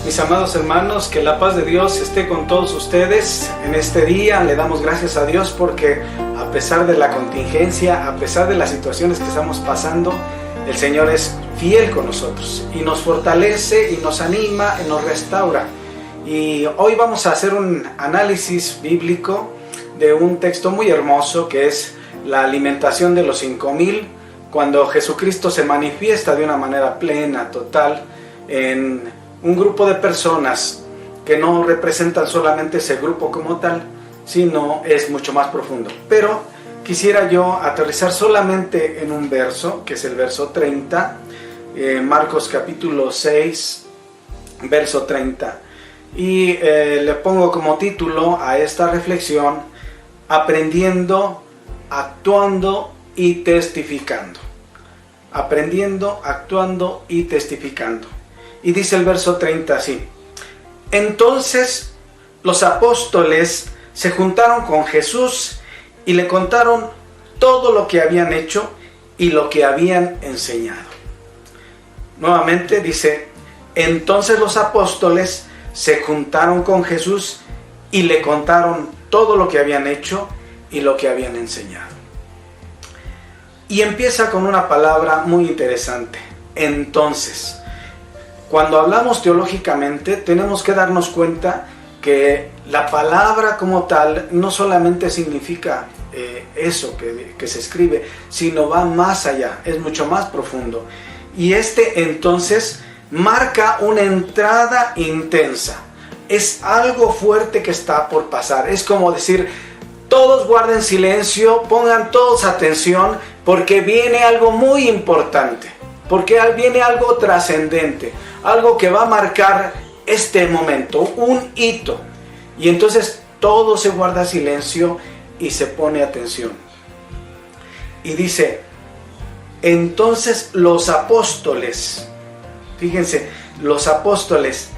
Mis amados hermanos, que la paz de Dios esté con todos ustedes. En este día le damos gracias a Dios porque a pesar de la contingencia, a pesar de las situaciones que estamos pasando, el Señor es fiel con nosotros y nos fortalece y nos anima y nos restaura. Y hoy vamos a hacer un análisis bíblico de un texto muy hermoso que es la alimentación de los 5,000, cuando Jesucristo se manifiesta de una manera plena, total, en un grupo de personas que no representan solamente ese grupo como tal, sino es mucho más profundo. Pero quisiera yo aterrizar solamente en un verso, que es el verso 30, Marcos capítulo 6, verso 30. Y le pongo como título a esta reflexión: aprendiendo, actuando y testificando. Aprendiendo, actuando y testificando. Y dice el verso 30 así: entonces los apóstoles se juntaron con Jesús y le contaron todo lo que habían hecho y lo que habían enseñado. Nuevamente dice: entonces los apóstoles se juntaron con Jesús y le contaron todo lo que habían hecho y lo que habían enseñado. Y empieza con una palabra muy interesante: entonces. Cuando hablamos teológicamente, tenemos que darnos cuenta que la palabra como tal no solamente significa eso que se escribe, sino va más allá, es mucho más profundo. Y entonces marca una entrada intensa, es algo fuerte que está por pasar. Es como decir: todos guarden silencio, pongan todos atención, porque viene algo muy importante, porque viene algo trascendente, algo que va a marcar este momento, un hito. Y entonces todo se guarda silencio y se pone atención. Y dice: entonces los apóstoles, fíjense, los apóstoles,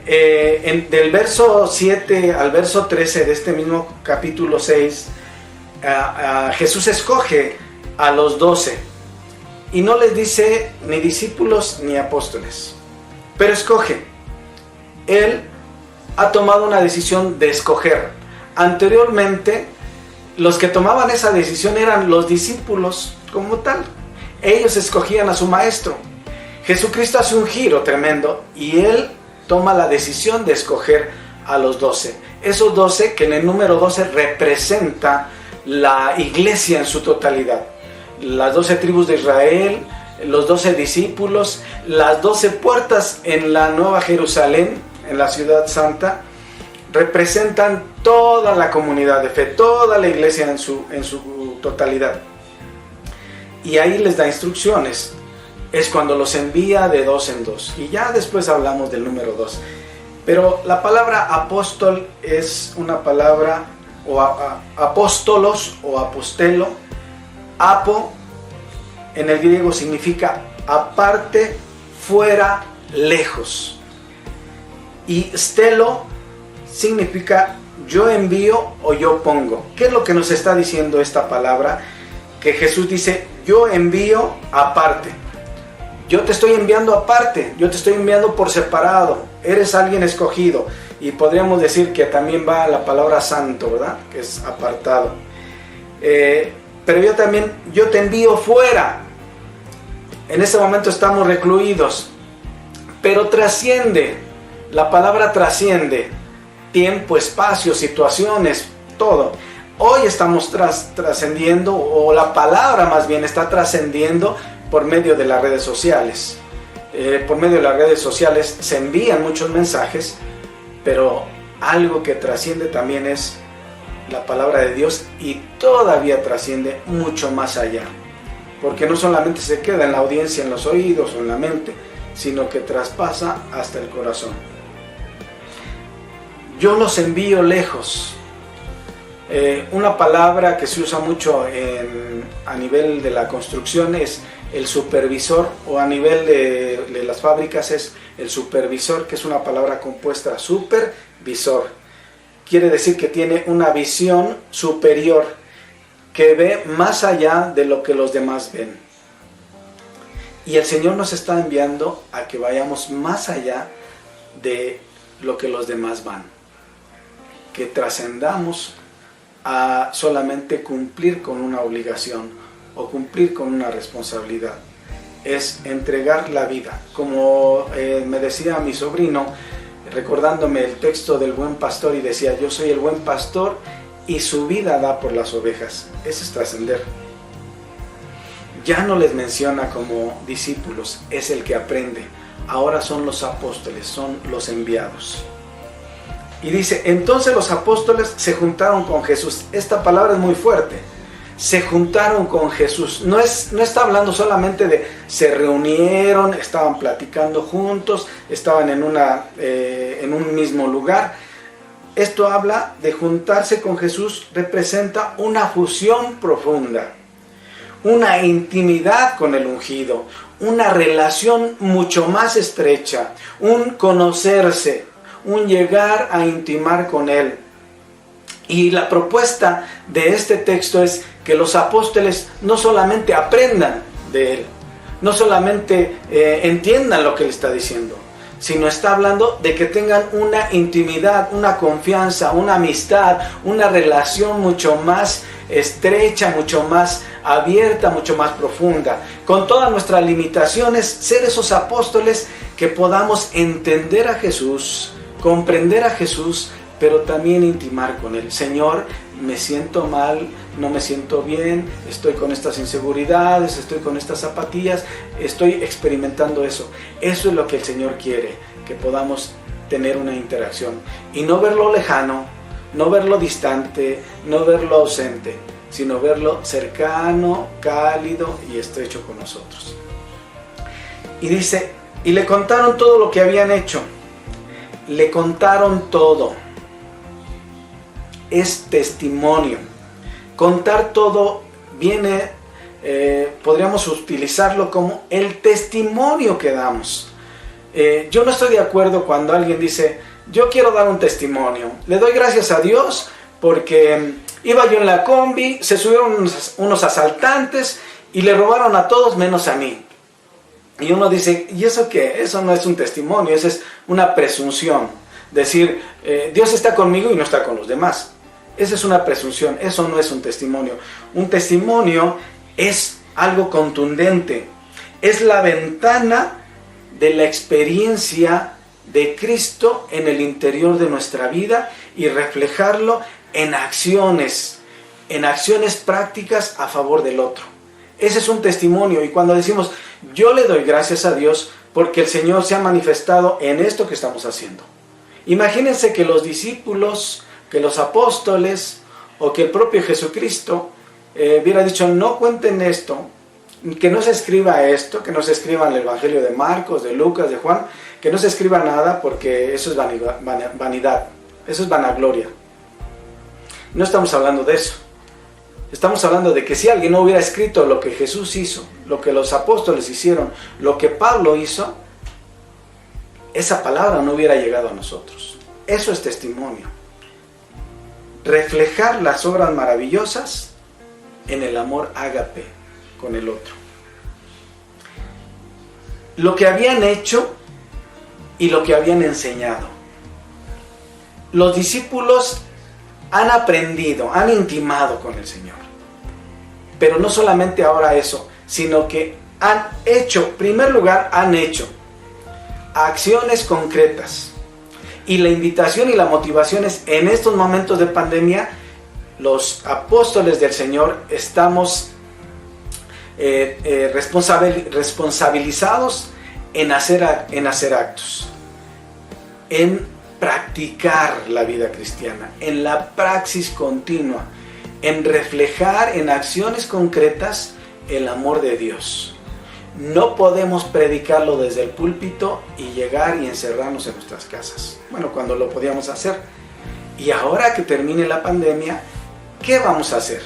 del verso 7 al verso 13 de este mismo capítulo 6, Jesús escoge a los 12 y no les dice ni discípulos ni apóstoles, pero escoge. Él ha tomado una decisión de escoger. Anteriormente, los que tomaban esa decisión eran los discípulos como tal. Ellos escogían a su maestro. Jesucristo hace un giro tremendo y Él toma la decisión de escoger a los 12. Esos 12 que en el número 12 representa la iglesia en su totalidad. Las 12 tribus de Israel, los 12 discípulos, las 12 puertas en la Nueva Jerusalén, en la Ciudad Santa, representan toda la comunidad de fe, toda la iglesia en su totalidad. Y ahí les da instrucciones. Es cuando los envía de 2 en 2. Y ya después hablamos del número 2. Pero la palabra apóstol es una palabra, o apóstolos o apostelo. Apo en el griego significa aparte, fuera, lejos. Y stelo significa yo envío o yo pongo. ¿Qué es lo que nos está diciendo esta palabra? Que Jesús dice: yo envío aparte. Yo te estoy enviando aparte, yo te estoy enviando por separado. Eres alguien escogido. Y podríamos decir que también va la palabra santo, ¿verdad? Que es apartado. Pero yo te envío fuera. En este momento estamos recluidos, pero trasciende. La palabra trasciende tiempo, espacio, situaciones, todo. Hoy estamos trascendiendo, o la palabra más bien está trascendiendo por medio de las redes sociales. Por medio de las redes sociales se envían muchos mensajes, pero algo que trasciende también es la palabra de Dios, y todavía trasciende mucho más allá, porque no solamente se queda en la audiencia, en los oídos o en la mente, sino que traspasa hasta el corazón. Yo los envío lejos. Una palabra que se usa mucho a nivel de la construcción es el supervisor, o a nivel de las fábricas es el supervisor, que es una palabra compuesta: supervisor. Quiere decir que tiene una visión superior, que ve más allá de lo que los demás ven. Y el Señor nos está enviando a que vayamos más allá de lo que los demás van. Que trascendamos a solamente cumplir con una obligación o cumplir con una responsabilidad. Es entregar la vida. Como me decía mi sobrino, recordándome el texto del buen pastor, y decía: yo soy el buen pastor y su vida da por las ovejas. Eso es trascender. Ya no les menciona como discípulos, es el que aprende. Ahora son los apóstoles, son los enviados. Y dice: entonces los apóstoles se juntaron con Jesús. Esta palabra es muy fuerte. Se juntaron con Jesús. No está hablando solamente de se reunieron, estaban platicando juntos, estaban en un mismo lugar. Esto habla de juntarse con Jesús, representa una fusión profunda, una intimidad con el ungido, una relación mucho más estrecha, un conocerse, un llegar a intimar con Él. Y la propuesta de este texto es que los apóstoles no solamente aprendan de Él, no solamente entiendan lo que Él está diciendo, sino está hablando de que tengan una intimidad, una confianza, una amistad, una relación mucho más estrecha, mucho más abierta, mucho más profunda. Con todas nuestras limitaciones, ser esos apóstoles que podamos entender a Jesús, comprender a Jesús, pero también intimar con Él. Señor, me siento mal, no me siento bien, estoy con estas inseguridades, estoy con estas apatías, estoy experimentando eso. Eso es lo que el Señor quiere, que podamos tener una interacción y no verlo lejano, no verlo distante, no verlo ausente, sino verlo cercano, cálido y estrecho con nosotros. Y dice: y le contaron todo lo que habían hecho. Le contaron todo. Es testimonio. Contar todo viene, podríamos utilizarlo como el testimonio que damos. Yo no estoy de acuerdo cuando alguien dice: yo quiero dar un testimonio. Le doy gracias a Dios porque iba yo en la combi, se subieron unos asaltantes y le robaron a todos menos a mí. Y uno dice: ¿y eso qué? Eso no es un testimonio, eso es una presunción. Decir, Dios está conmigo y no está con los demás. Esa es una presunción, eso no es un testimonio. Un testimonio es algo contundente, es la ventana de la experiencia de Cristo en el interior de nuestra vida y reflejarlo en acciones prácticas a favor del otro. Ese es un testimonio. Y cuando decimos: yo le doy gracias a Dios porque el Señor se ha manifestado en esto que estamos haciendo. Imagínense que los discípulos, que los apóstoles o que el propio Jesucristo hubiera dicho: no cuenten esto, que no se escriba esto, que no se escriba en el Evangelio de Marcos, de Lucas, de Juan, que no se escriba nada porque eso es vanidad, eso es vanagloria. No estamos hablando de eso. Estamos hablando de que si alguien no hubiera escrito lo que Jesús hizo, lo que los apóstoles hicieron, lo que Pablo hizo, esa palabra no hubiera llegado a nosotros. Eso es testimonio. Reflejar las obras maravillosas en el amor ágape con el otro. Lo que habían hecho y lo que habían enseñado. Los discípulos han aprendido, han intimado con el Señor. Pero no solamente ahora eso, sino que han hecho, en primer lugar, han hecho acciones concretas. Y la invitación y la motivación es: en estos momentos de pandemia, los apóstoles del Señor estamos responsabilizados en hacer actos, en practicar la vida cristiana, en la praxis continua, en reflejar en acciones concretas el amor de Dios. No podemos predicarlo desde el púlpito y llegar y encerrarnos en nuestras casas. Bueno, cuando lo podíamos hacer. Y ahora que termine la pandemia, ¿qué vamos a hacer?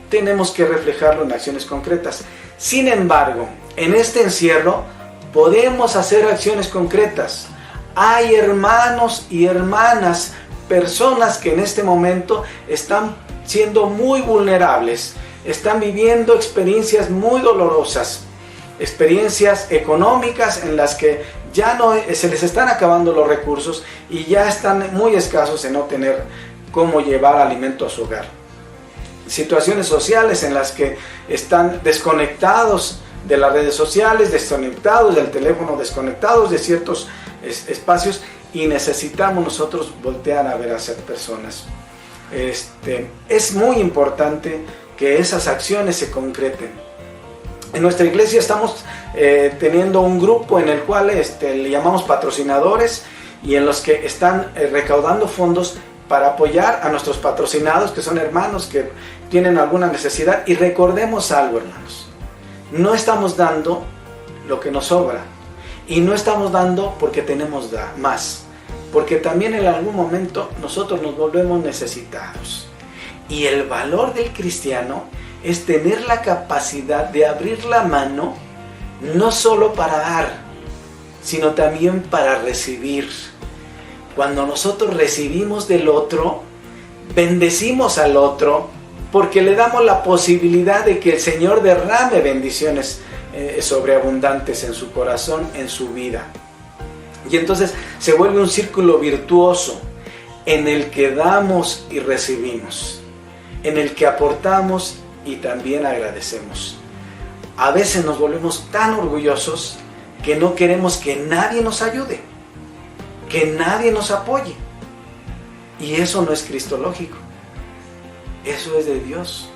Tenemos que reflejarlo en acciones concretas. Sin embargo, en este encierro podemos hacer acciones concretas. Hay hermanos y hermanas, personas que en este momento están siendo muy vulnerables, están viviendo experiencias muy dolorosas, experiencias económicas en las que ya no se les están acabando los recursos y ya están muy escasos en no tener cómo llevar alimento a su hogar. Situaciones sociales en las que están desconectados de las redes sociales, desconectados del teléfono, desconectados de ciertos espacios, y necesitamos nosotros voltear a ver a esas personas. Es muy importante que esas acciones se concreten. En nuestra iglesia estamos teniendo un grupo en el cual le llamamos patrocinadores, y en los que están recaudando fondos para apoyar a nuestros patrocinados, que son hermanos que tienen alguna necesidad. Y recordemos algo, hermanos, no estamos dando lo que nos sobra, y no estamos dando porque tenemos más, porque también en algún momento nosotros nos volvemos necesitados. Y el valor del cristiano es tener la capacidad de abrir la mano, no solo para dar, sino también para recibir. Cuando nosotros recibimos del otro, bendecimos al otro, porque le damos la posibilidad de que el Señor derrame bendiciones sobreabundantes en su corazón, en su vida. Y entonces se vuelve un círculo virtuoso en el que damos y recibimos, en el que aportamos y también agradecemos. A veces nos volvemos tan orgullosos que no queremos que nadie nos ayude, que nadie nos apoye. Y eso no es cristológico, eso es de Dios.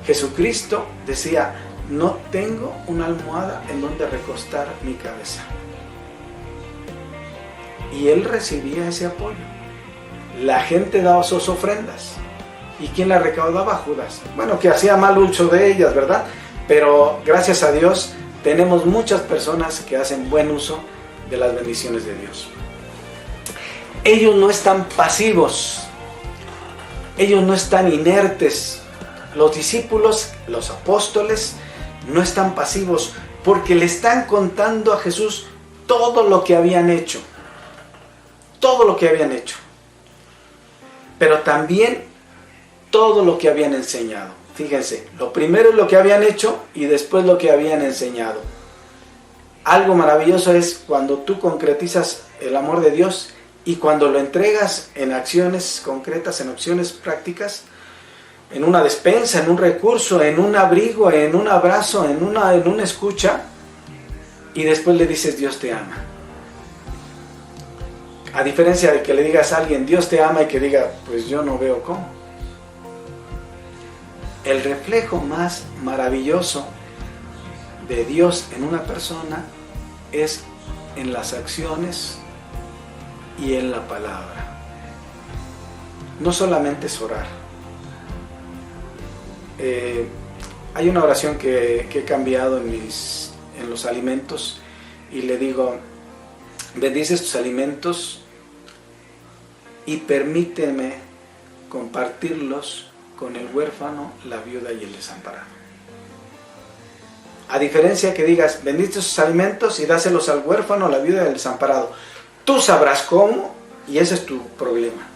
Jesucristo decía: no tengo una almohada en donde recostar mi cabeza. Y Él recibía ese apoyo. La gente daba sus ofrendas. ¿Y quién la recaudaba? Judas. Bueno, que hacía mal uso de ellas, ¿verdad? Pero gracias a Dios tenemos muchas personas que hacen buen uso de las bendiciones de Dios. Ellos no están pasivos, ellos no están inertes. Los discípulos, los apóstoles, no están pasivos, porque le están contando a Jesús todo lo que habían hecho. Todo lo que habían hecho. Pero también todo lo que habían enseñado. Fíjense, lo primero es lo que habían hecho y después lo que habían enseñado. Algo maravilloso es cuando tú concretizas el amor de Dios y cuando lo entregas en acciones concretas, en acciones prácticas, en una despensa, en un recurso, en un abrigo, en un abrazo, en una escucha, y después le dices: Dios te ama. A diferencia de que le digas a alguien Dios te ama y que diga: pues yo no veo cómo. El reflejo más maravilloso de Dios en una persona es en las acciones y en la palabra. No solamente es orar. Hay una oración que he cambiado en los alimentos, y le digo: bendices tus alimentos y permíteme compartirlos con el huérfano, la viuda y el desamparado. A diferencia que digas: bendices tus alimentos y dáselos al huérfano, la viuda y el desamparado. Tú sabrás cómo, y ese es tu problema.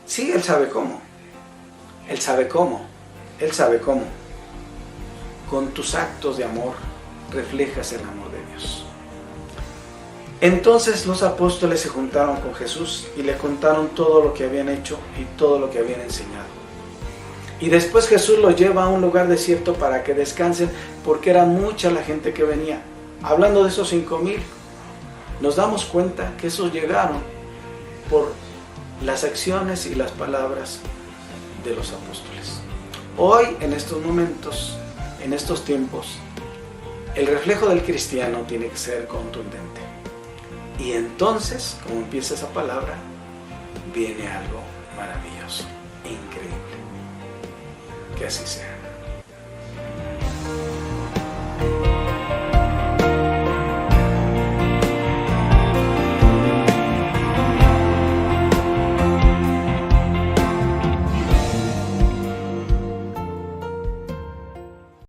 Sí, Él sabe cómo. Él sabe cómo. Él sabe cómo. Con tus actos de amor reflejas el amor de Dios. Entonces los apóstoles se juntaron con Jesús y le contaron todo lo que habían hecho y todo lo que habían enseñado. Y después Jesús los lleva a un lugar desierto para que descansen, porque era mucha la gente que venía. Hablando de esos 5,000, nos damos cuenta que esos llegaron por las acciones y las palabras de los apóstoles. Hoy, en estos momentos, en estos tiempos, el reflejo del cristiano tiene que ser contundente. Y entonces, como empieza esa palabra, viene algo maravilloso, increíble. Que así sea.